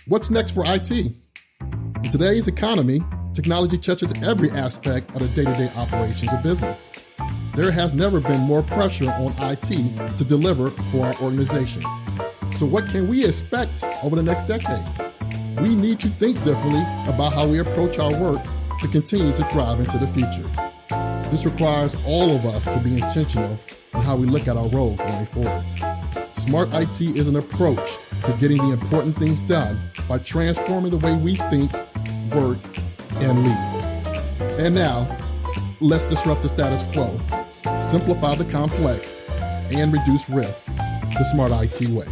What's next for IT? In today's economy, technology touches every aspect of the day-to-day operations of business. There has never been more pressure on IT to deliver for our organizations. So what can we expect over the next decade? We need to think differently about how we approach our work to continue to thrive into the future. This requires all of us to be intentional in how we look at our role going forward. Smart IT is an approach to getting the important things done by transforming the way we think, work, and lead. And now, let's disrupt the status quo, simplify the complex, and reduce risk the Smart IT way.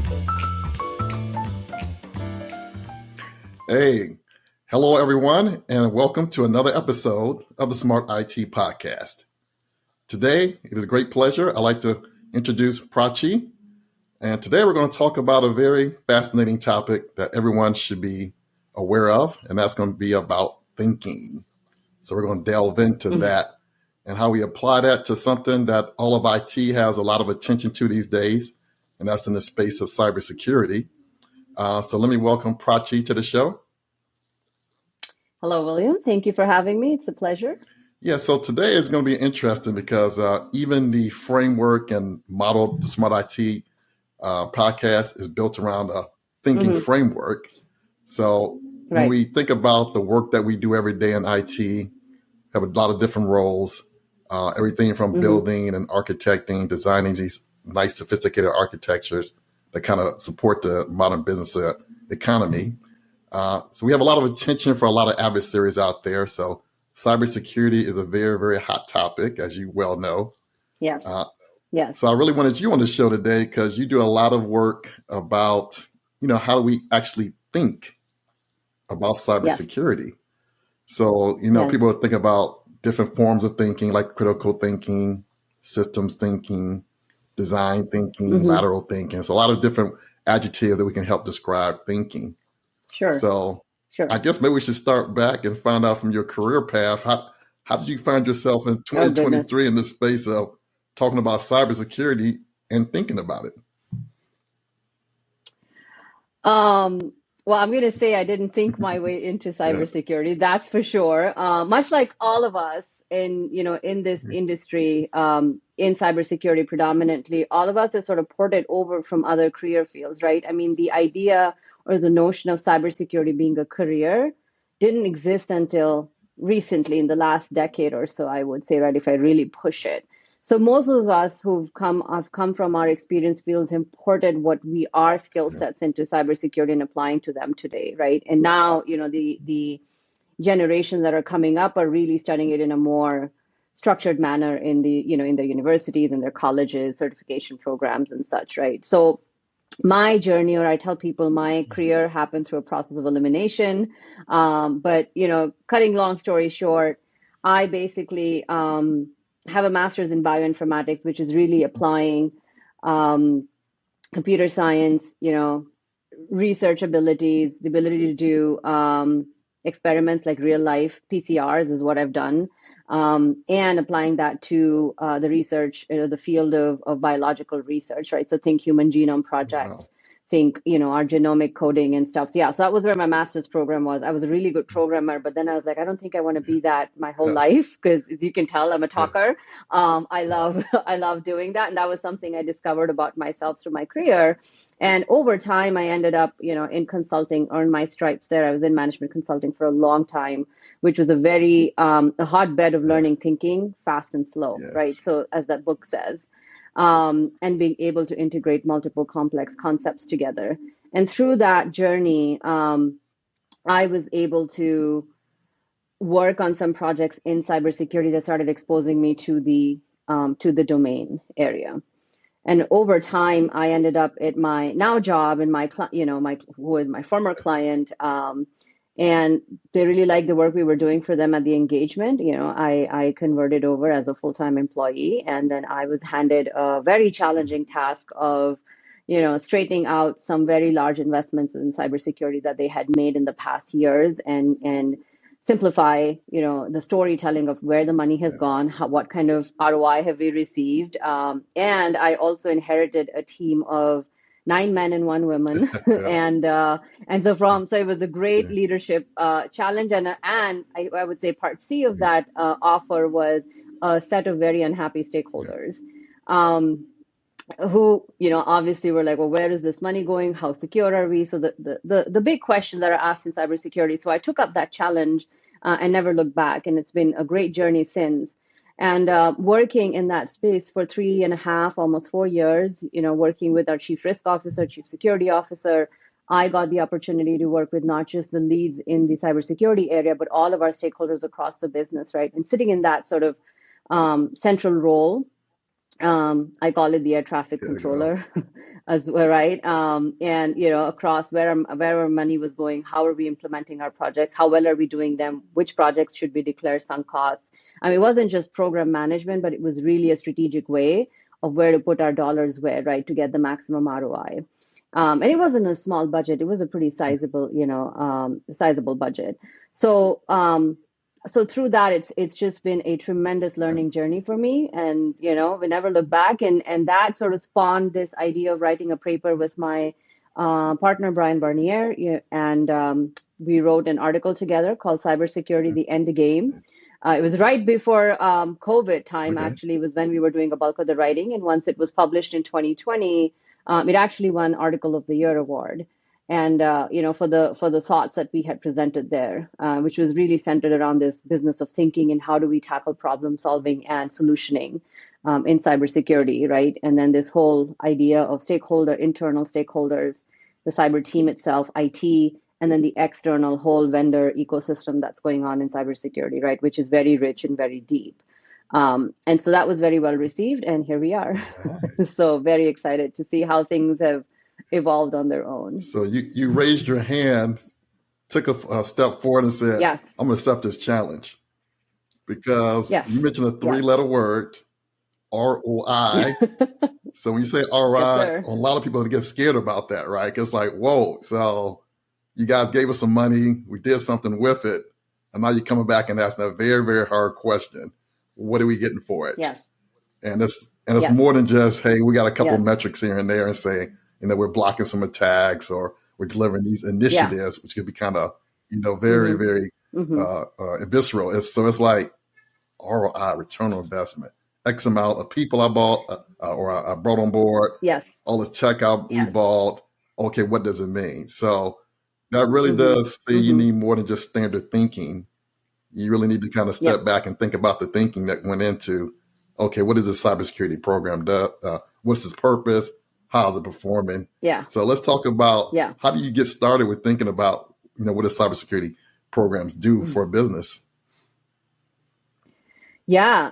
Hey, hello everyone, and welcome to another episode of the Smart IT Podcast. Today, it is a great pleasure. I'd like to introduce Prachee. And today we're going to talk about a very fascinating topic that everyone should be aware of, and that's going to be about thinking. So we're going to delve into that and how we apply that to something that all of IT has a lot of attention to these days, and that's in the space of cybersecurity. So let me welcome Prachee to the show. Hello, William. Thank you for having me. It's a pleasure. Yeah, so today is going to be interesting because even the framework and model of the Smart IT podcast is built around a thinking framework. So when we think about the work that we do every day in IT, have a lot of different roles, everything from building and architecting, designing these nice sophisticated architectures that kind of support the modern business economy. So we have a lot of attention for a lot of adversaries out there. So cybersecurity is a very, very hot topic, as you well know. Yes. Yes. So I really wanted you on the show today because you do a lot of work about, how do we actually think about cybersecurity? Yes. So, people think about different forms of thinking, like critical thinking, systems thinking, design thinking, lateral thinking. So a lot of different adjectives that we can help describe thinking. Sure. So I guess maybe we should start back and find out from your career path. How did you find yourself in 2023 in this space of talking about cybersecurity and thinking about it? Well, I'm going to say I didn't think my way into cybersecurity. That's for sure. Much like all of us in this industry, in cybersecurity predominantly, all of us are sort of ported over from other career fields, right? I mean, the idea or the notion of cybersecurity being a career didn't exist until recently in the last decade or so, I would say, right, if I really push it. So most of us have come from our experience fields, imported what we are skill sets into cybersecurity and applying to them today, right? And now, the generations that are coming up are really studying it in a more structured manner in the universities and their colleges, certification programs and such, right? So my journey, or I tell people my career happened through a process of elimination. But, cutting long story short, I basically have a master's in bioinformatics, which is really applying computer science, research abilities, the ability to do experiments like real life PCRs is what I've done, and applying that to the research, the field of biological research, right? So think human genome projects. Think, our genomic coding and stuff. So that was where my master's program was. I was a really good programmer, but then I was like, I don't think I want to be that my whole life, because as you can tell, I'm a talker. I love doing that. And that was something I discovered about myself through my career. And over time, I ended up, in consulting, earned my stripes there. I was in management consulting for a long time, which was a very, a hotbed of learning, thinking fast and slow, right? So as that book says. And being able to integrate multiple complex concepts together. And through that journey, I was able to work on some projects in cybersecurity that started exposing me to the domain area. And over time, I ended up at my now job and with my former client. And they really liked the work we were doing for them at the engagement. I converted over as a full-time employee, and then I was handed a very challenging task of, straightening out some very large investments in cybersecurity that they had made in the past years, and simplify, the storytelling of where the money has gone, what kind of ROI have we received. And I also inherited a team of 9 men and 1 woman, Yeah. so it was a great Yeah. leadership challenge, and I would say part C of that offer was a set of very unhappy Yeah. stakeholders. Um, who obviously were like, well, where is this money going, how secure are we? So the big questions that are asked in cybersecurity. So I took up that challenge and never looked back, and it's been a great journey since. And working in that space for 3.5 almost 4 years, working with our chief risk officer, chief security officer, I got the opportunity to work with not just the leads in the cybersecurity area, but all of our stakeholders across the business, right? And sitting in that sort of central role, I call it the air traffic There you go. controller as well, right? And across where our money was going, how are we implementing our projects? How well are we doing them? Which projects should we declare sunk costs? I mean, it wasn't just program management, but it was really a strategic way of where to put our dollars where, right, to get the maximum ROI. And it wasn't a small budget; it was a pretty sizable, sizable budget. So, so through that, it's just been a tremendous Yeah. learning journey for me, and we never look back. And that sort of spawned this idea of writing a paper with my partner Brian Barnier, and we wrote an article together called "Cybersecurity: The End Game." It was right before COVID time. Okay. Actually, was when we were doing a bulk of the writing, and once it was published in 2020, it actually won Article of the Year award, and for the thoughts that we had presented there, which was really centered around this business of thinking and how do we tackle problem solving and solutioning in cybersecurity, right? And then this whole idea of internal stakeholders, the cyber team itself, IT, and then the external whole vendor ecosystem that's going on in cybersecurity, right? Which is very rich and very deep. And so that was very well received, and here we are. All right. So very excited to see how things have evolved on their own. So you raised your hand, took a step forward, and said, Yes, "I'm going to accept this challenge," because you yes, mentioned a yes. three-letter word, ROI. So when you say ROI, Yes, sir. a lot of people get scared about that, right? It's like, whoa, so you guys gave us some money, we did something with it, and now you're coming back and asking a very, very hard question. What are we getting for it? Yes, And it's yes, more than just, hey, we got a couple of yes, metrics here and there and say, we're blocking some attacks or we're delivering these yeah. initiatives, which could be kind of, very, Mm-hmm. very Mm-hmm. visceral. So it's like ROI, return on investment. X amount of people I bought or I brought on board, Yes, all this tech we yes. bought. Okay, what does it mean? So that really Mm-hmm. does say you Mm-hmm. need more than just standard thinking. You really need to kind of step Yep. back and think about the thinking that went into, okay, what is this cybersecurity program do? What's its purpose? How is it performing? Yeah. So let's talk about Yeah. how do you get started with thinking about, what does cybersecurity programs do for a business? Yeah,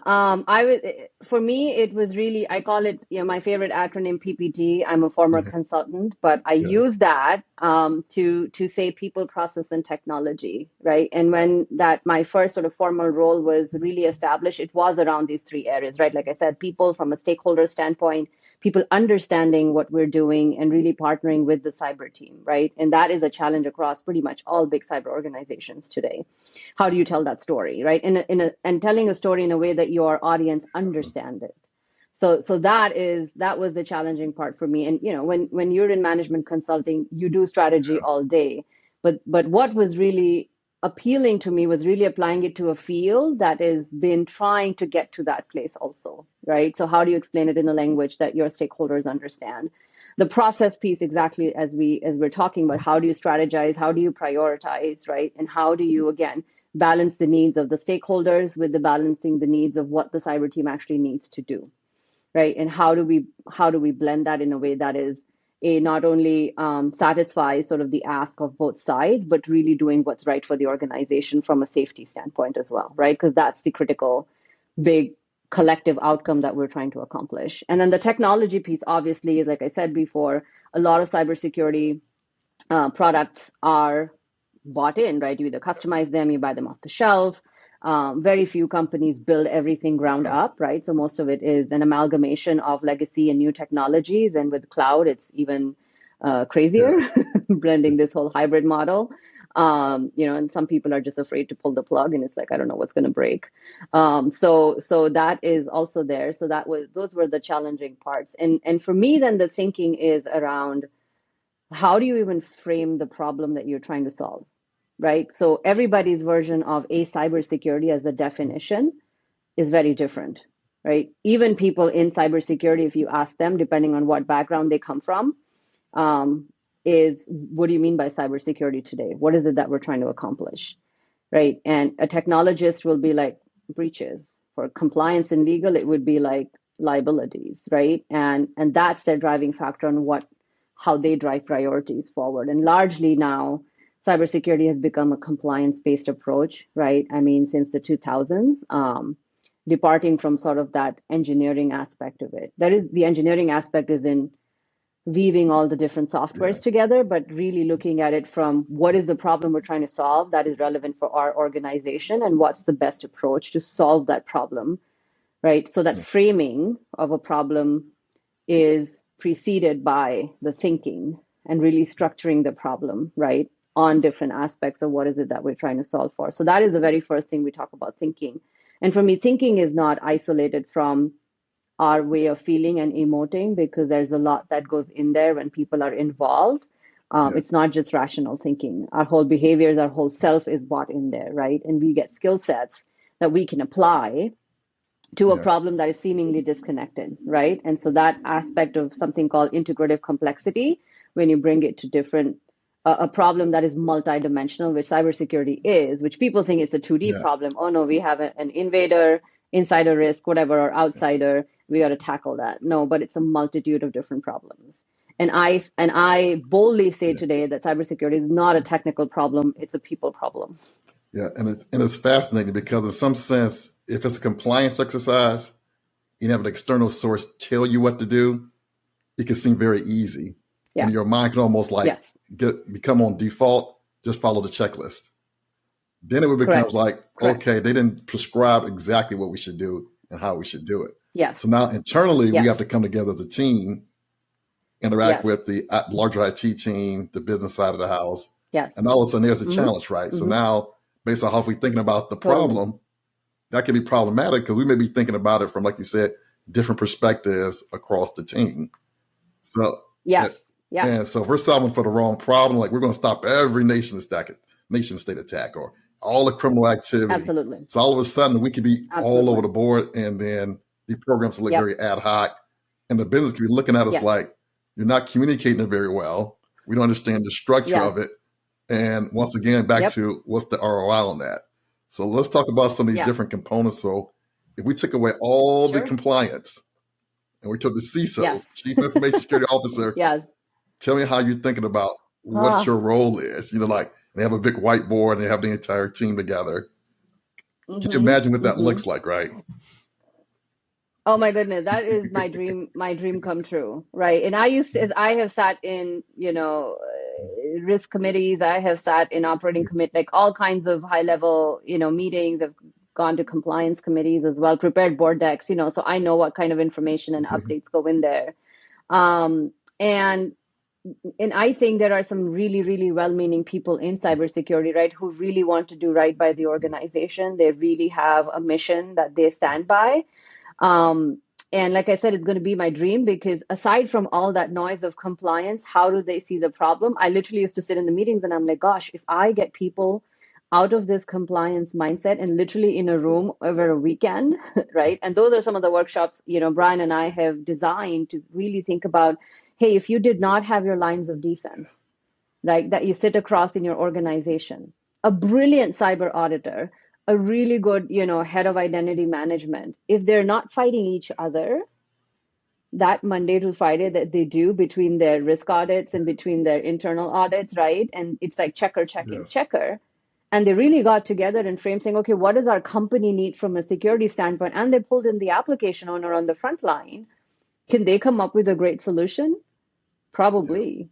for me, it was really, I call it, my favorite acronym PPT. I'm a former consultant, but I Yeah. use that to say people, process, and technology, right? And when my first sort of formal role was really established, it was around these three areas, right? Like I said, people from a stakeholder standpoint, people understanding what we're doing and really partnering with the cyber team, right? And that is a challenge across pretty much all big cyber organizations today. How do you tell that story, right? And telling a story in a way that your audience understand it. So that was the challenging part for me. And when you're in management consulting, you do strategy all day, but what was really appealing to me was really applying it to a field that has been trying to get to that place also, right? So how do you explain it in a language that your stakeholders understand? The process piece, exactly as we're talking about, how do you strategize, how do you prioritize, right? And how do you again balance the needs of the stakeholders with the balancing the needs of what the cyber team actually needs to do, right? And how do we blend that in a way that is not only satisfies sort of the ask of both sides, but really doing what's right for the organization from a safety standpoint as well, right? Because that's the critical big collective outcome that we're trying to accomplish. And then the technology piece, obviously, is like I said before, a lot of cybersecurity products are bought in, right? You either customize them, you buy them off the shelf. Very few companies build everything ground up, right? So most of it is an amalgamation of legacy and new technologies. And with cloud, it's even crazier, blending this whole hybrid model. And some people are just afraid to pull the plug, and it's like, I don't know what's going to break. So that is also there. So those were the challenging parts. And for me, then the thinking is around how do you even frame the problem that you're trying to solve, right? So everybody's version of a cybersecurity as a definition is very different, right? Even people in cybersecurity, if you ask them, depending on what background they come from, um, is what do you mean by cybersecurity today? What is it that we're trying to accomplish, right? And a technologist will be like breaches. For compliance and legal, it would be like liabilities, right? And that's their driving factor on how they drive priorities forward. And largely now, cybersecurity has become a compliance-based approach, right? I mean, since the 2000s, departing from sort of that engineering aspect of it. That is, the engineering aspect is in weaving all the different softwares together, but really looking at it from what is the problem we're trying to solve that is relevant for our organization, and what's the best approach to solve that problem, right? So that framing of a problem is preceded by the thinking and really structuring the problem, right, on different aspects of what is it that we're trying to solve for. So that is the very first thing we talk about, thinking. And for me, thinking is not isolated from our way of feeling and emoting, because there's a lot that goes in there when people are involved. It's not just rational thinking. Our whole behaviors, our whole self is bought in there, right? And we get skill sets that we can apply to a problem that is seemingly disconnected, right? And so that aspect of something called integrative complexity, when you bring it to different, a problem that is multidimensional, which cybersecurity is, which people think it's a 2D problem. Oh no, we have an invader, insider risk, whatever, or outsider. We got to tackle that. No, but it's a multitude of different problems. And I boldly say today that cybersecurity is not a technical problem; it's a people problem. Yeah, and it's fascinating because in some sense, if it's a compliance exercise, you have an external source tell you what to do, it can seem very easy. And your mind can almost like become on default, just follow the checklist. Then it would become like, okay, they didn't prescribe exactly what we should do and how we should do it. So now internally, we have to come together as a team, interact with the larger IT team, the business side of the house. And all of a sudden there's a challenge, right? So now, based on how we're thinking about the problem, that can be problematic because we may be thinking about it from, like you said, different perspectives across the team. So and so if we're solving for the wrong problem, like we're going to stop every nation state attack or all the criminal activity. Absolutely. So all of a sudden we could be all over the board, and then the programs will look very ad hoc, and the business could be looking at us like, you're not communicating it very well. We don't understand the structure of it. And once again, back to what's the ROI on that? So let's talk about some of these different components. So if we took away all the compliance and we took the CISO, Chief Information Security Officer, tell me how you're thinking about what your role is. Like they have a big whiteboard and they have the entire team together. Can you imagine what that looks like, right? Oh my goodness, that is my dream come true, right? And I have sat in, risk committees. I have sat in operating committee, like all kinds of high level, meetings. I've gone to compliance committees as well, prepared board decks, so I know what kind of information and updates go in there. And I think there are some really, really well-meaning people in cybersecurity, right, who really want to do right by the organization. They really have a mission that they stand by. And like I said, it's going to be my dream, because aside from all that noise of compliance, how do they see the problem? I literally used to sit in the meetings and I'm like, gosh, if I get people out of this compliance mindset and literally in a room over a weekend, right? And those are some of the workshops, Brian and I have designed to really think about, hey, if you did not have your lines of defense, like that you sit across in your organization, a brilliant cyber auditor, a really good, head of identity management, if they're not fighting each other, that Monday to Friday that they do between their risk audits and between their internal audits, right? And it's like checker, checker. And they really got together and framed saying, okay, what does our company need from a security standpoint? And they pulled in the application owner on the front line. Can they come up with a great solution? Probably.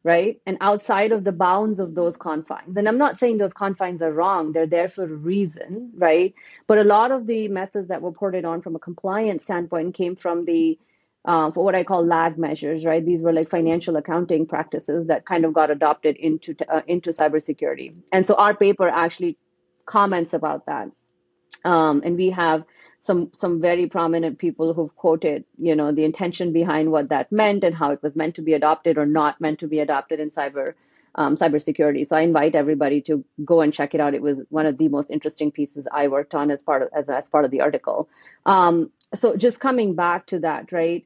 Right? And outside of the bounds of those confines. And I'm not saying those confines are wrong. They're there for a reason, right? But a lot of the methods that were ported on from a compliance standpoint came from the for what I call lag measures, right? These were like financial accounting practices that kind of got adopted into cybersecurity. And so our paper actually comments about that. And we have some very prominent people who've quoted, the intention behind what that meant and how it was meant to be adopted or not meant to be adopted in cybersecurity. So I invite everybody to go and check it out. It was one of the most interesting pieces I worked on as part of the article. So just coming back to that, right?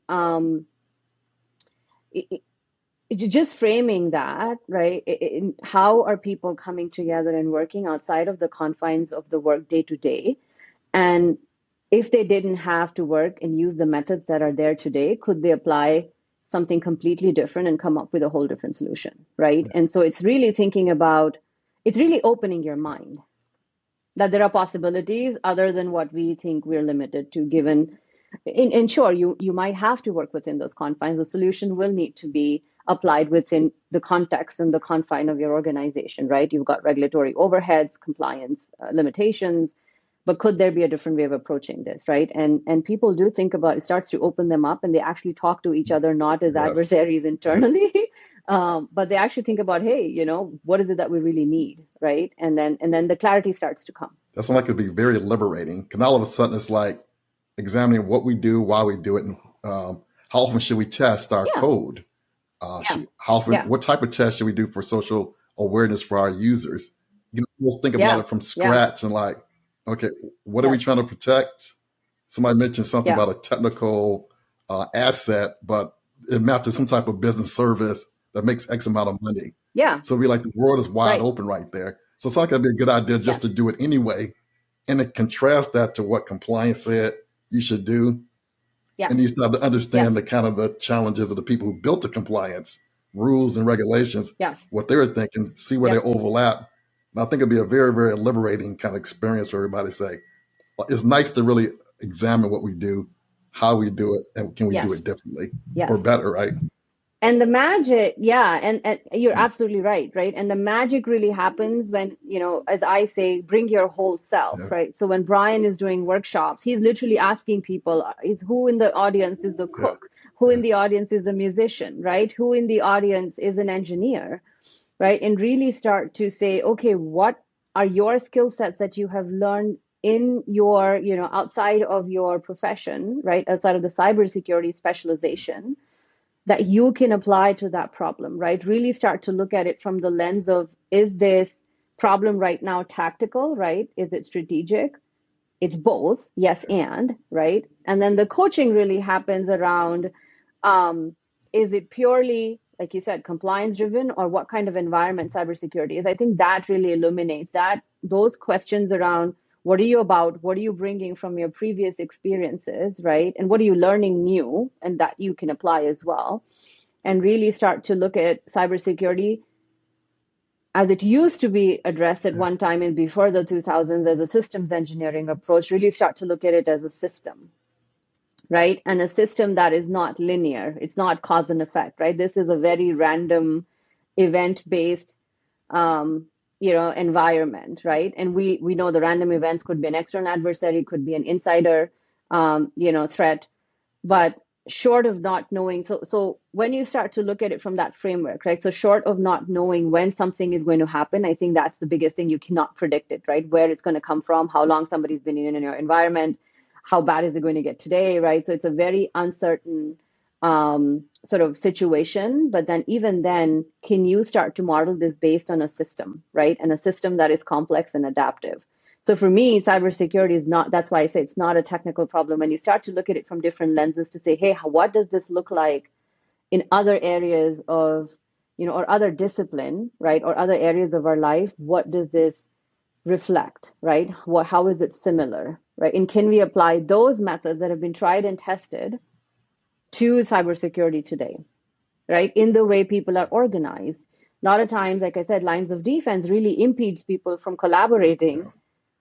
Just framing that, right? How are people coming together and working outside of the confines of the work day to day? And if they didn't have to work and use the methods that are there today, could they apply something completely different and come up with a whole different solution, right? Yeah. And so it's really it's really opening your mind that there are possibilities other than what we think we're limited to, given, and sure, you might have to work within those confines. The solution will need to be applied within the context and the confine of your organization, right? You've got regulatory overheads, compliance limitations, but could there be a different way of approaching this, right? And people do think about it, starts to open them up, and they actually talk to each other not as Yes. adversaries internally, but they actually think about, hey, what is it that we really need, right? And then the clarity starts to come. That's like it'd be very liberating. Because all of a sudden it's like examining what we do, why we do it, and how often should we test our code? How often, what type of test should we do for social awareness for our users? You can just think about it from scratch and like, okay, what are we trying to protect? Somebody mentioned something about a technical asset, but it mapped to some type of business service that makes X amount of money. Yeah. So we like the world is wide open right there. So it's like that'd be a good idea just to do it anyway. And to contrast that to what compliance said you should do. Yeah. And you start to understand the kind of the challenges of the people who built the compliance rules and regulations, what they were thinking, see where they overlap. And I think it'd be a very, very liberating kind of experience for everybody to say, it's nice to really examine what we do, how we do it, and can we do it differently or better, right? And the magic, and you're absolutely right? And the magic really happens when, as I say, bring your whole self, right? So when Brian is doing workshops, he's literally asking people, who in the audience is a cook? Who in the audience is a musician, right? Who in the audience is an engineer, right? And really start to say, okay, what are your skill sets that you have learned in your, outside of your profession, right? Outside of the cybersecurity specialization, that you can apply to that problem, right? Really start to look at it from the lens of, is this problem right now tactical, right? Is it strategic? It's both, yes, and, right? And then the coaching really happens around, is it purely, like you said, compliance driven, or what kind of environment cybersecurity is? I think that really illuminates those questions around, what are you about? What are you bringing from your previous experiences, right? And what are you learning new, and that you can apply as well? And really start to look at cybersecurity as it used to be addressed at one time and before the 2000s as a systems engineering approach, really start to look at it as a system, right? And a system that is not linear. It's not cause and effect, right? This is a very random event-based environment, right? And we know the random events could be an external adversary, could be an insider, threat, but short of not knowing. So when you start to look at it from that framework, right? So short of not knowing when something is going to happen, I think that's the biggest thing. You cannot predict it, right? Where it's going to come from, how long somebody's been in your environment, how bad is it going to get today, right? So it's a very uncertain sort of situation. But then even then, can you start to model this based on a system, right? And a system that is complex and adaptive. So for me, cybersecurity is not, that's why I say it's not a technical problem. When you start to look at it from different lenses to say, hey, what does this look like in other areas of, or other discipline, right? Or other areas of our life, what does this reflect, right? How is it similar, right? And can we apply those methods that have been tried and tested to cybersecurity today, right? In the way people are organized. A lot of times, like I said, lines of defense really impedes people from collaborating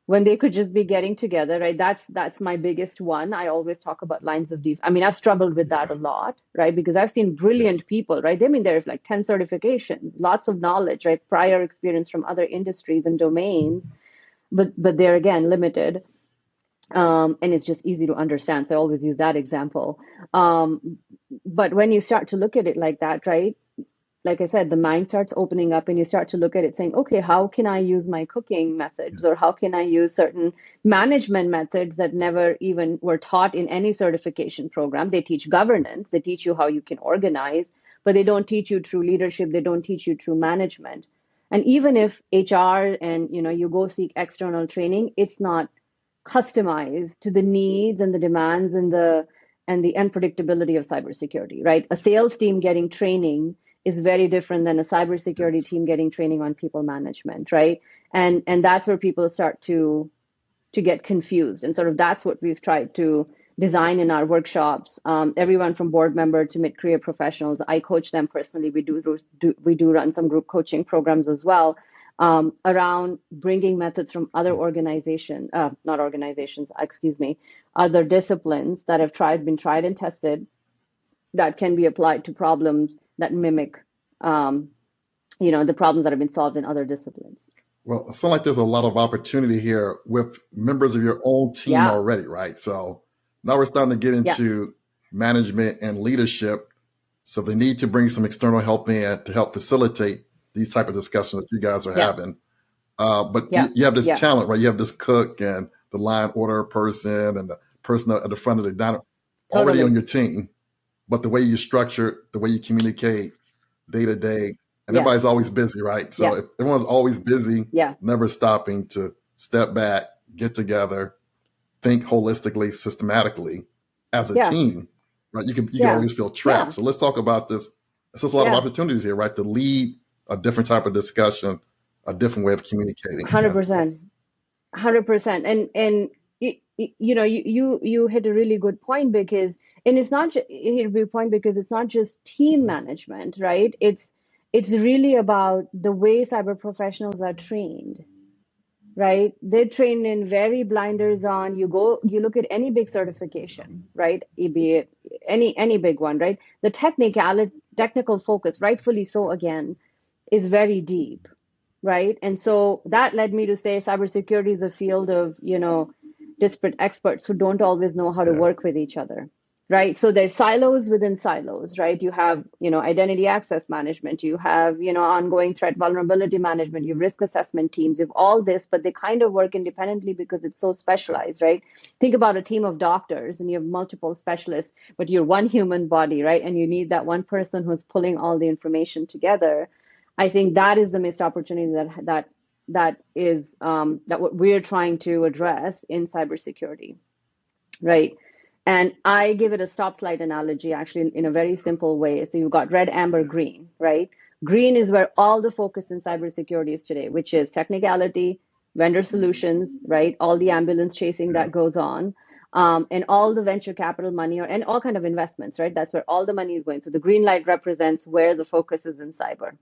when they could just be getting together, right? That's my biggest one. I always talk about lines of defense. I mean, I've struggled with that a lot, right? Because I've seen brilliant people, right? They've been there for like 10 certifications, lots of knowledge, right? Prior experience from other industries and domains, but they're again limited. And it's just easy to understand. So I always use that example. Um, but when you start to look at it like that, right? Like I said, the mind starts opening up and you start to look at it saying, okay, how can I use my cooking methods or how can I use certain management methods that never even were taught in any certification program? They teach governance, they teach you how you can organize, but they don't teach you true leadership, they don't teach you true management. And even if HR and you go seek external training, it's not customized to the needs and the demands and the unpredictability of cybersecurity, right? A sales team getting training is very different than a cybersecurity Yes. team getting training on people management, right? And that's where people start to get confused. And sort of that's what we've tried to design in our workshops. Everyone from board member to mid-career professionals, I coach them personally. We do run some group coaching programs as well, around bringing methods from other organizations, not organizations, excuse me, other disciplines that have been tried and tested that can be applied to problems that mimic, um, the problems that have been solved in other disciplines. Well, it sounds like there's a lot of opportunity here with members of your own team Yeah. already, right? So now we're starting to get Yes. into management and leadership. So they need to bring some external help in to help facilitate these type of discussions that you guys are Yeah. having. But Yeah. you have this Yeah. talent, right? You have this cook and the line order person and the person at the front of the diner already on Totally. your team. But the way you structure, the way you communicate day to day, and Yeah. everybody's always busy, right? So Yeah. if everyone's always busy, Yeah. never stopping to step back, get together, think holistically, systematically as a Yeah. team, right? You can Yeah. always feel trapped. Yeah. So let's talk about this. There's just a lot of Yeah. opportunities here, right? To lead a different type of discussion, a different way of communicating. Yeah. 100%. 100%. And you hit a really good point because, and it's not you hit a big point because it's not just team management, right? It's really about the way cyber professionals are trained, right? They're trained in very blinders on. You look at any big certification, right? Be it any big one, right? The technical focus, rightfully so, again, is very deep, right? And so that led me to say cybersecurity is a field of, disparate experts who don't always know how to Yeah. work with each other, right? So there's silos within silos, right? You have, identity access management, you have, ongoing threat vulnerability management, you have risk assessment teams, you have all this, but they kind of work independently because it's so specialized, right? Think about a team of doctors and you have multiple specialists, but you're one human body, right? And you need that one person who's pulling all the information together. I think that is the missed opportunity that what we're trying to address in cybersecurity, right? And I give it a stop slide analogy, actually, in a very simple way. So you've got red, amber, green, right? Green is where all the focus in cybersecurity is today, which is technicality, vendor solutions, right? All the ambulance chasing Yeah. that goes on. And all the venture capital money and all kind of investments, right? That's where all the money is going. So the green light represents where the focus is in cyber,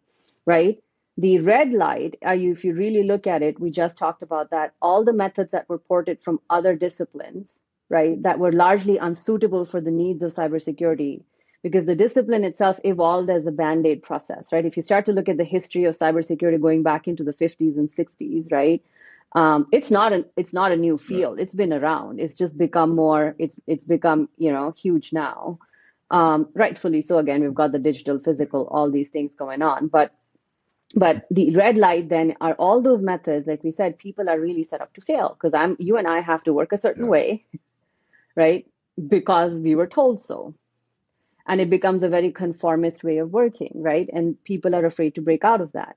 right? The red light, if you really look at it, we just talked about that. All the methods that were ported from other disciplines, right, that were largely unsuitable for the needs of cybersecurity, because the discipline itself evolved as a band-aid process, right? If you start to look at the history of cybersecurity going back into the 50s and 60s, right, it's not a new field. It's been around. It's just become more. It's become huge now, rightfully so. Again, we've got the digital, physical, all these things going on, but the red light then are all those methods, like we said, people are really set up to fail because you and I have to work a certain Yeah. way, right? Because we were told so. And it becomes a very conformist way of working, right? And people are afraid to break out of that,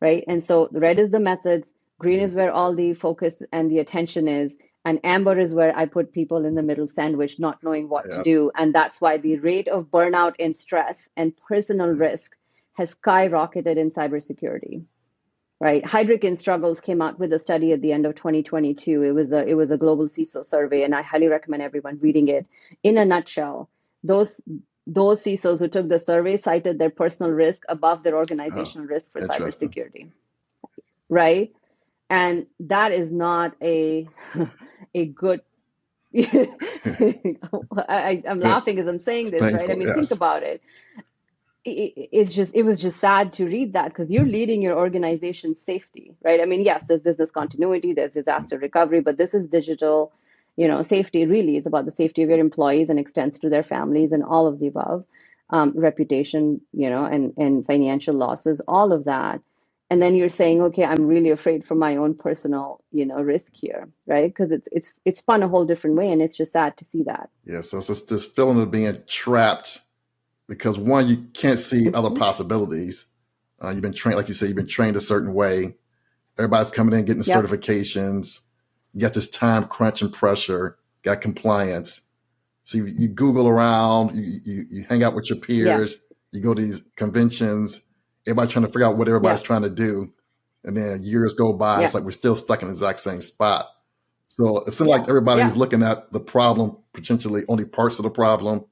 right? And so the red is the methods, green is where all the focus and the attention is, and amber is where I put people in the middle sandwich, not knowing what to Yeah. do. And that's why the rate of burnout and stress and personal risk has skyrocketed in cybersecurity. Right. Heidrick and Struggles came out with a study at the end of 2022. It was a global CISO survey, and I highly recommend everyone reading it. In a nutshell, those those CISOs who took the survey cited their personal risk above their Oh, organizational risk for interesting. cybersecurity. Right. And that is not a good I'm laughing as I'm saying It's this, right? I painful. mean, think Yes. about it. It was just sad to read that because you're leading your organization's safety, right? I mean, yes, there's business continuity, there's disaster recovery, but this is digital. safety really is about the safety of your employees and extends to their families and all of the above, reputation, and financial losses, all of that. And then you're saying, okay, I'm really afraid for my own personal, risk here, right? Because it's spun a whole different way, and it's just sad to see that. Yeah, so it's just this feeling of being trapped because one, you can't see other possibilities. You've been trained, like you said, you've been trained a certain way. Everybody's coming in, getting the Yep. certifications. You got this time crunch and pressure, got compliance. So you Google around, you hang out with your peers, you go to these conventions, everybody trying to figure out what everybody's trying to do. And then years go by, it's like we're still stuck in the exact same spot. So it seems like everybody's looking at the problem, potentially only parts of the problem.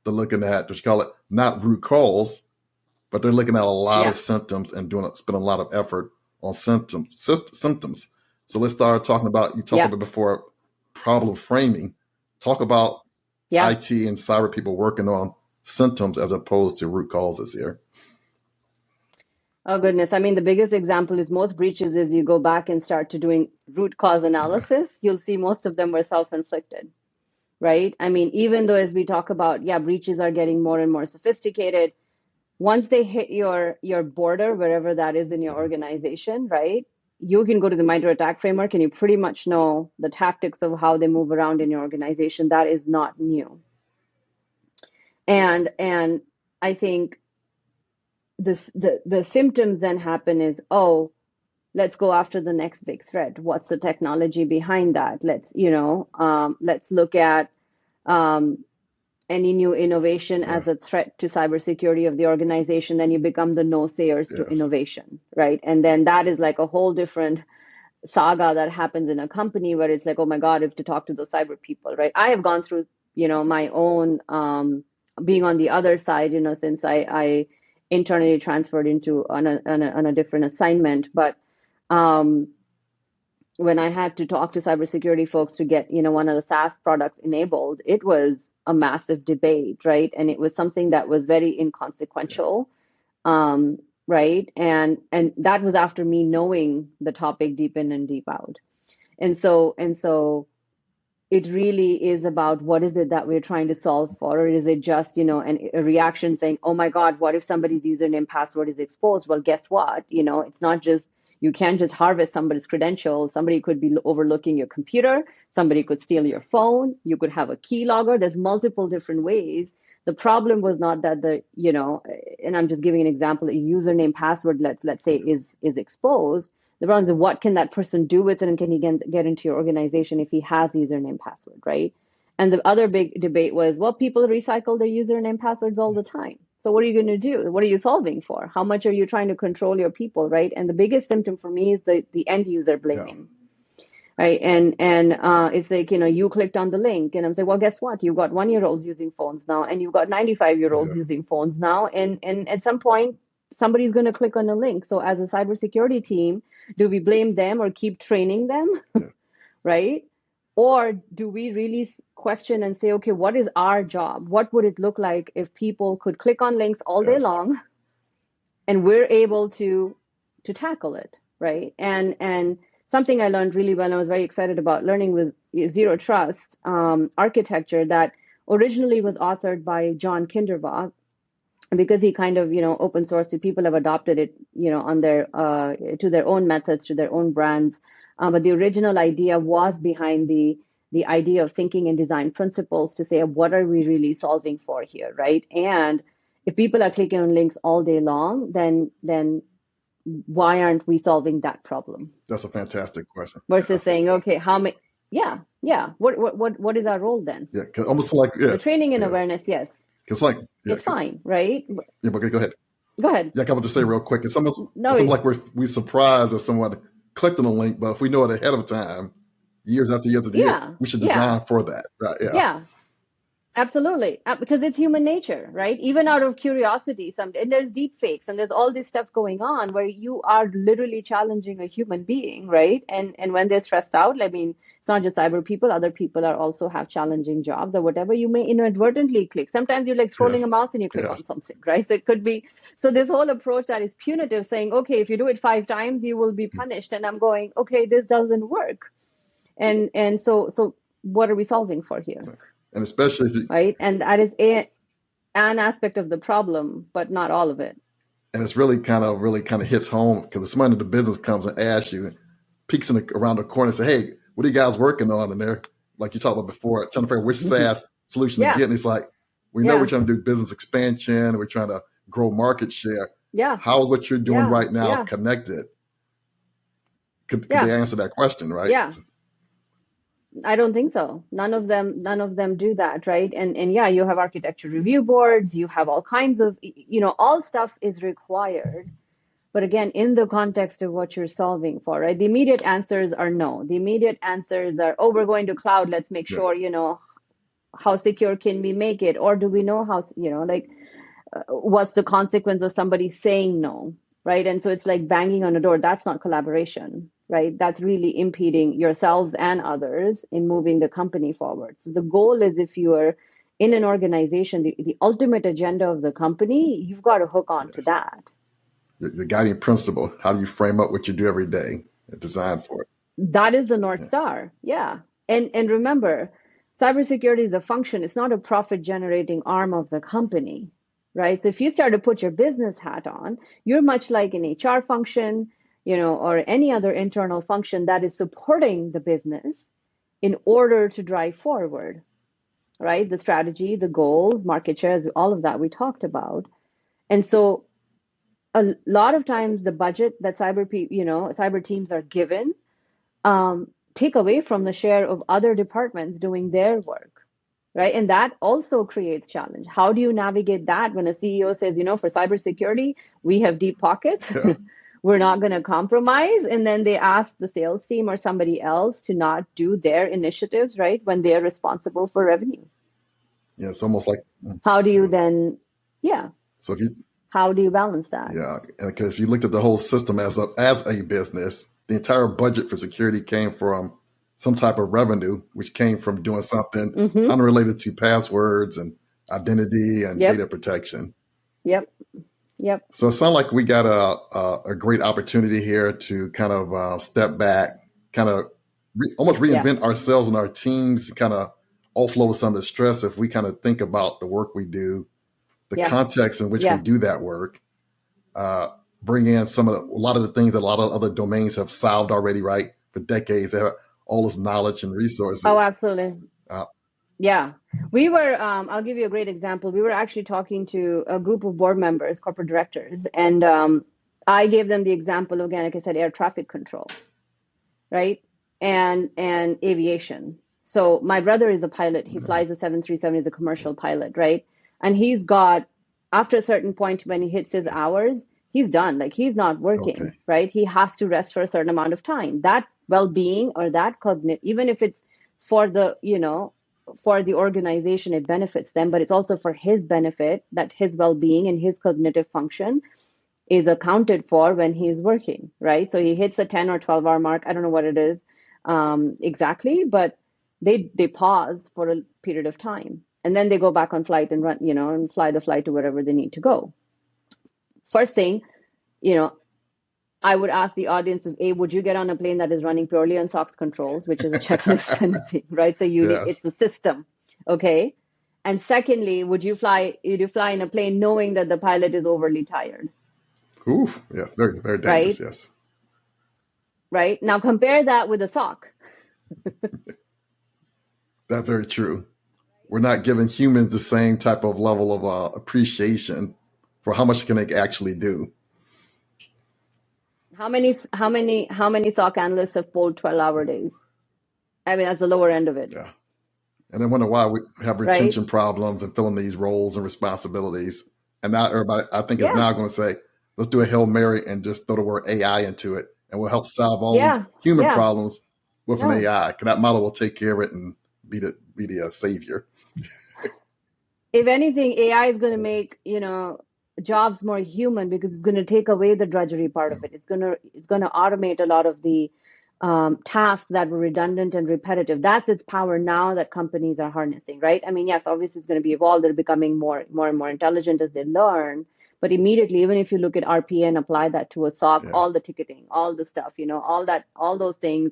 They're looking at, what you call it, not root cause, but they're looking at a lot of symptoms and spending a lot of effort on symptoms. So let's start talking about, you talked about before, problem framing. Talk about IT and cyber people working on symptoms as opposed to root causes here. Oh goodness. I mean, the biggest example is most breaches is you go back and start to doing root cause analysis. You'll see most of them were self-inflicted, right? I mean, even though as we talk about, breaches are getting more and more sophisticated, once they hit your border, wherever that is in your organization, right? You can go to the MITRE ATT&CK framework and you pretty much know the tactics of how they move around in your organization. That is not new. And I think the symptoms then happen is, oh, let's go after the next big threat. What's the technology behind that? Let's look at any new innovation as a threat to cybersecurity of the organization. Then you become the no-sayers to innovation, right? And then that is like a whole different saga that happens in a company where it's like, oh my God, I have to talk to those cyber people, right? I have gone through, my own being on the other side, since I internally transferred into on a different assignment. But when I had to talk to cybersecurity folks to get, one of the SaaS products enabled, it was a massive debate, right? And it was something that was very inconsequential, right? And that was after me knowing the topic deep in and deep out. And so it really is about what is it that we're trying to solve for, or is it just, a reaction saying, oh my God, what if somebody's username password is exposed? Well, guess what? It's not just, you can't just harvest somebody's credentials. Somebody could be overlooking your computer. Somebody could steal your phone. You could have a keylogger. There's multiple different ways. The problem was not that and I'm just giving an example, a username password, let's say is exposed. The problem is, what can that person do with it, and can he get into your organization if he has username password, right? And the other big debate was, well, people recycle their username passwords all the time. So what are you going to do? What are you solving for? How much are you trying to control your people, right? And the biggest symptom for me is the end user blaming, right? And it's like, you clicked on the link, and I'm saying, well, guess what? You've got 1-year-olds using phones now, and you've got 95-year-olds using phones now, and at some point, somebody's going to click on a link. So as a cybersecurity team, do we blame them or keep training them, right? Or do we really question and say, okay, what is our job? What would it look like if people could click on links all day long and we're able to tackle it, right? And something I learned really well, and I was very excited about learning, with Zero Trust architecture that originally was authored by John Kinderbach, because he kind of, open source, so people have adopted it, on their to their own methods, to their own brands. But the original idea was behind the idea of thinking and design principles to say, what are we really solving for here, right? And if people are clicking on links all day long, then why aren't we solving that problem? That's a fantastic question. Versus saying, okay, how many? What is our role then? Yeah, almost like the training and awareness, yes. It's like it's fine, right? Yeah, but go ahead. Go ahead. Yeah, I want to say real quick. It's almost like we're surprised that someone clicked on a link, but if we know it ahead of time, years after years, we should design for that. Right? Yeah. Absolutely, because it's human nature, right? Even out of curiosity, and there's deep fakes and there's all this stuff going on where you are literally challenging a human being, right? And when they're stressed out, I mean, it's not just cyber people, other people are also have challenging jobs or whatever. You may inadvertently click. Sometimes you're like scrolling a mouse and you click on something, right? So it could be, so this whole approach that is punitive, saying, okay, if you do it 5 times, you will be punished. And I'm going, okay, this doesn't work. And so what are we solving for here, And especially if you, right? And that is an aspect of the problem, but not all of it. and it's really kind of hits home because if somebody in the business comes and asks you, peeks around the corner and say, "Hey, what are you guys working on?" And they're like you talked about before, trying to figure out which SaaS solution to Yeah, get. And it's like, we know we're yeah, trying to do business expansion, we're trying to grow market share. yeah, How is what you're doing yeah, right now yeah, connected? Could yeah, they answer that question, right? yeah. I don't think so. None of them do that, right? And yeah, you have architecture review boards, you have all kinds of, all stuff is required. But again, in the context of what you're solving for, right? The immediate answers are no. The immediate answers are, oh, we're going to cloud. Let's make Yeah. sure, how secure can we make it? Or do we know how, like, what's the consequence of somebody saying no, right? And so it's like banging on a door. That's not collaboration, right? That's really impeding yourselves and others in moving the company forward. So the goal is, if you are in an organization, the ultimate agenda of the company, you've got to hook on to that. Your guiding principle. How do you frame up what you do every day and design for it? That is the North Yeah. Star. Yeah. And remember, cybersecurity is a function, it's not a profit generating arm of the company, right? So if you start to put your business hat on, you're much like an HR function, or any other internal function that is supporting the business in order to drive forward, right? The strategy, the goals, market shares, all of that we talked about. And so a lot of times the budget that cyber teams are given take away from the share of other departments doing their work, right? And that also creates challenge. How do you navigate that when a CEO says, for cybersecurity, we have deep pockets, Yeah. we're not going to compromise, and then they ask the sales team or somebody else to not do their initiatives, right, when they're responsible for revenue? Yeah. It's almost like, How do you yeah. then, yeah, So if you, how do you balance that? yeah, and because if you looked at the whole system as a business, the entire budget for security came from some type of revenue, which came from doing something Mm-hmm. unrelated to passwords and identity and Yep. data protection. Yep. Yep. So it sounds like we got a great opportunity here to kind of step back, kind of almost Yeah. reinvent ourselves and our teams, kind of offload some of the stress if we kind of think about the work we do, the Yeah. context in which we Yeah. do that work, bring in a lot of the things that a lot of other domains have solved already, right? For decades, they have all this knowledge and resources. Oh, absolutely. Yeah. We were, I'll give you a great example. We were actually talking to a group of board members, corporate directors, and I gave them the example, again, like I said, air traffic control, right? And aviation. So my brother is a pilot. He flies a 737, he's a commercial pilot, right? And he's got, after a certain point when he hits his hours, he's done. Like, he's not working, Okay. right? He has to rest for a certain amount of time. That well-being or that cognitive, even if it's for the, for the organization, it benefits them, but it's also for his benefit that his well-being and his cognitive function is accounted for when he's working, right? So he hits a 10 or 12-hour mark. I don't know what it is exactly, but they pause for a period of time. And then they go back on flight and run, and fly the flight to wherever they need to go. First thing, I would ask the audience is, A, would you get on a plane that is running purely on SOX controls, which is a checklist kind of thing, right? So it's the system, okay? And secondly, would you fly in a plane knowing that the pilot is overly tired? Oof, yeah, very, very dangerous, Right? yes. Right? Now compare that with a SOC. That's very true. We're not giving humans the same type of level of appreciation for how much can they actually do. How many SOC analysts have pulled 12-hour days? I mean, that's the lower end of it. Yeah. And then wonder why we have Right? retention problems and filling these roles and responsibilities. And now everybody, I think, is Yeah. now going to say, let's do a Hail Mary and just throw the word AI into it, and we'll help solve all these human problems with an AI. Because that model will take care of it and be the savior. If anything, AI is going to make, jobs more human, because it's going to take away the drudgery part of it. It's going to automate a lot of the tasks that were redundant and repetitive. That's its power now that companies are harnessing, right? I mean, yes, obviously it's going to be evolved. They're becoming more and more intelligent as they learn. But immediately, even if you look at RPA and apply that to a SOC, all the ticketing, all the stuff, all those things,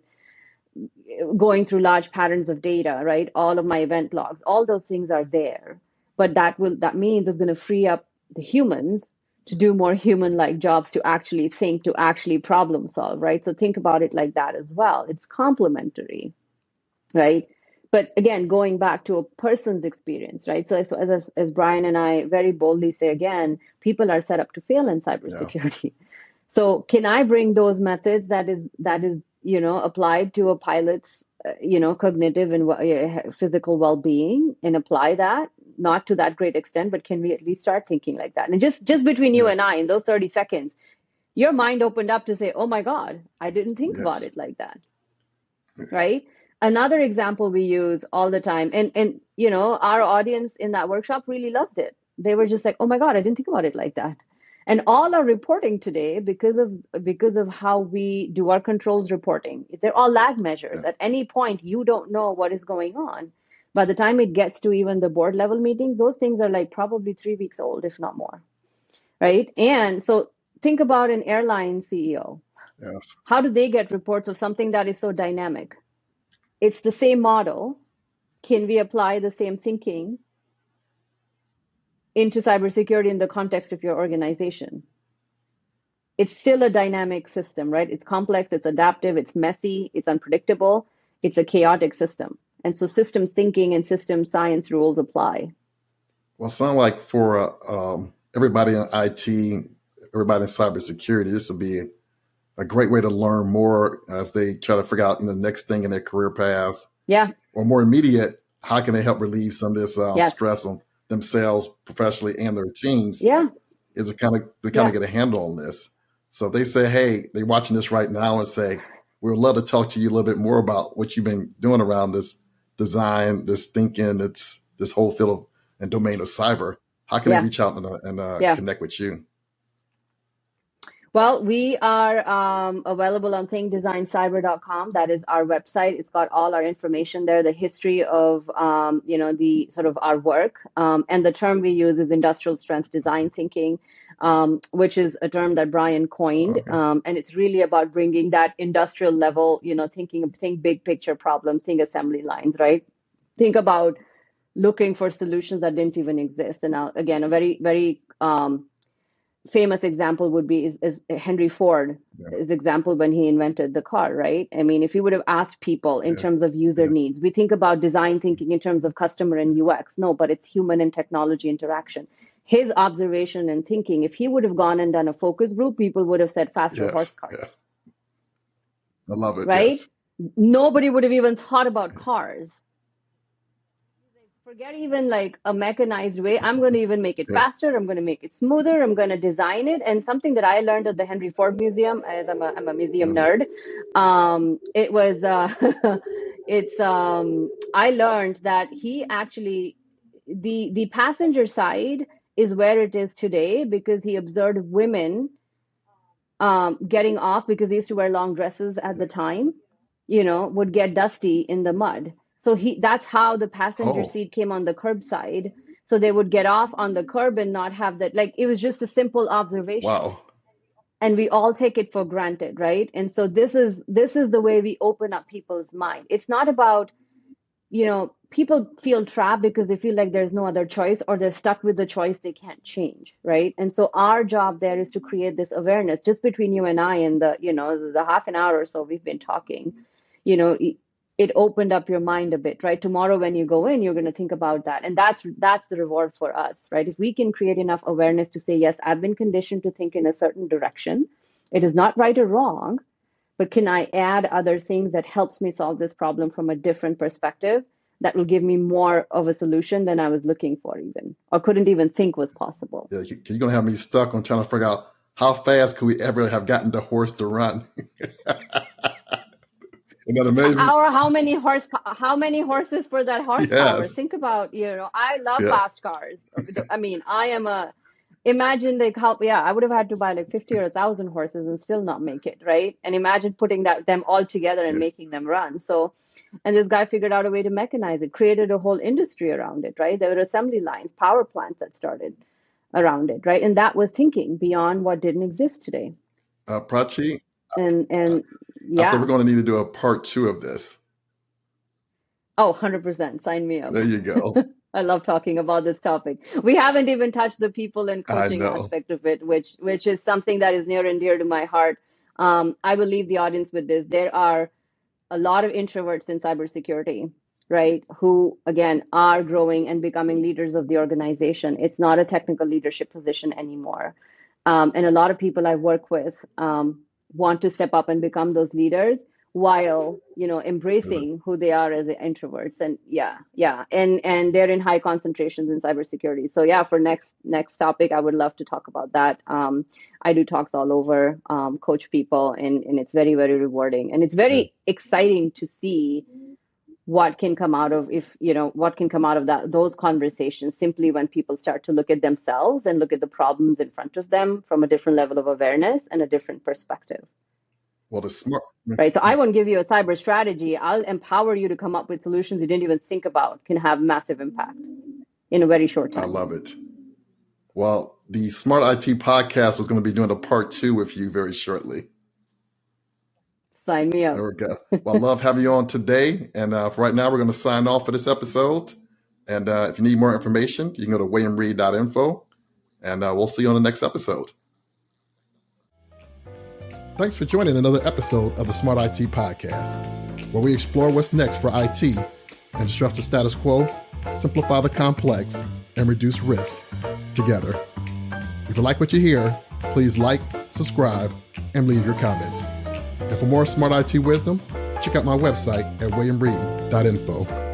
going through large patterns of data, right? All of my event logs, all those things are there. But that means it's going to free up the humans to do more human-like jobs, to actually think, to actually problem solve, right? So think about it like that as well. It's complementary, right? But again, going back to a person's experience, right? So as Brian and I very boldly say again, people are set up to fail in Yeah. cybersecurity. So can I bring those methods that is applied to a pilot's cognitive and physical well-being and apply that? Not to that great extent, but can we at least start thinking like that? And just between you Yes. and I, in those 30 seconds, your mind opened up to say, "Oh my God, I didn't think about Yes. it like that." Right? Another example we use all the time, and our audience in that workshop really loved it. They were just like, "Oh my God, I didn't think about it like that." And all our reporting today, because of how we do our controls reporting, they're all lag measures. Yes. At any point, you don't know what is going on. By the time it gets to even the board level meetings, those things are like probably 3 weeks old, if not more. Right? And so think about an airline CEO. Yes. How do they get reports of something that is so dynamic? It's the same model. Can we apply the same thinking into cybersecurity in the context of your organization? It's still a dynamic system, right? It's complex, it's adaptive, it's messy, it's unpredictable, it's a chaotic system. And so systems thinking and system science rules apply. Well, it sounds like for everybody in IT, everybody in cybersecurity, this will be a great way to learn more as they try to figure out the next thing in their career paths. Yeah. Or more immediate, how can they help relieve some of this Yes. stress on themselves professionally and their teams? Yeah. Is it kind of Yeah. get a handle on this? So they say, hey, they're watching this right now and say, we would love to talk to you a little bit more about what you've been doing around this design, this thinking, this whole field of and domain of cyber. How can they Yeah. reach out and Yeah. connect with you? Well, we are available on Think.Design.Cyber.com. That is our website. It's got all our information there, the history of, the sort of our work. And the term we use is industrial strength design thinking, which is a term that Brian coined. Okay. And it's really about bringing that industrial level, think big picture problems, think assembly lines, right? Think about looking for solutions that didn't even exist. And now, again, a very, very famous example would be is Henry Ford. Yeah. His example when he invented the car, right? I mean, if you would have asked people in Yeah. terms of user Yeah. needs, we think about design thinking in terms of customer and UX. No, but it's human and technology interaction. His observation and thinking, if he would have gone and done a focus group, people would have said faster horse Yes. cars. Yes. I love it. Right? Yes. Nobody would have even thought about cars. Forget even like a mechanized way. I'm going to even make it Yeah. faster. I'm going to make it smoother. I'm going to design it. And something that I learned at the Henry Ford Museum, as I'm a museum nerd, it was I learned that he actually the passenger side is where it is today because he observed women getting off because they used to wear long dresses at the time, would get dusty in the mud. So that's how the passenger Oh, seat came on the curbside. So they would get off on the curb and not have that. Like it was just a simple observation. wow. And we all take it for granted, right? And so this is the way we open up people's mind. It's not about, people feel trapped because they feel like there's no other choice or they're stuck with the choice they can't change, right? And so our job there is to create this awareness just between you and I and the half an hour or so we've been talking. It opened up your mind a bit, right? Tomorrow when you go in, you're going to think about that. And that's the reward for us, right? If we can create enough awareness to say, yes, I've been conditioned to think in a certain direction. It is not right or wrong, but can I add other things that helps me solve this problem from a different perspective that will give me more of a solution than I was looking for even, or couldn't even think was possible. Yeah, you're going to have me stuck on trying to figure out how fast could we ever have gotten the horse to run. Isn't that amazing? Or how many horses for that horsepower? Yes. Think about, I love Yes. fast cars. I mean, imagine like I would have had to buy like 50 or 1,000 horses and still not make it, right? And imagine putting them all together and Yeah. making them run. So, and this guy figured out a way to mechanize it, created a whole industry around it, right? There were assembly lines, power plants that started around it, right? And that was thinking beyond what didn't exist today. Prachee, And I think Yeah. we're going to need to do a part 2 of this. Oh, 100%. Sign me up. There you go. I love talking about this topic. We haven't even touched the people and I coaching know. aspect of it, which is something that is near and dear to my heart. I will leave the audience with this. There are a lot of introverts in cybersecurity, right? Who, again, are growing and becoming leaders of the organization. It's not a technical leadership position anymore. And a lot of people I work with want to step up and become those leaders while, embracing who they are as introverts. And and they're in high concentrations in cybersecurity. So yeah, for next topic, I would love to talk about that. I do talks all over, coach people, and it's very, very rewarding. And it's very exciting to see what can come out of those conversations, simply when people start to look at themselves and look at the problems in front of them from a different level of awareness and a different perspective. Well, the smart, right? So I won't give you a cyber strategy. I'll empower you to come up with solutions you didn't even think about can have massive impact in a very short time. I love it. Well, the Smart IT podcast is going to be doing a part 2 with you very shortly. Sign me up. There we go. Well, I love having you on today. And for right now, we're going to sign off for this episode. And if you need more information, you can go to williamreed.info. And we'll see you on the next episode. Thanks for joining another episode of the Smart IT Podcast, where we explore what's next for IT and disrupt the status quo, simplify the complex, and reduce risk together. If you like what you hear, please like, subscribe, and leave your comments. And for more Smart IT wisdom, check out my website at williamreed.info.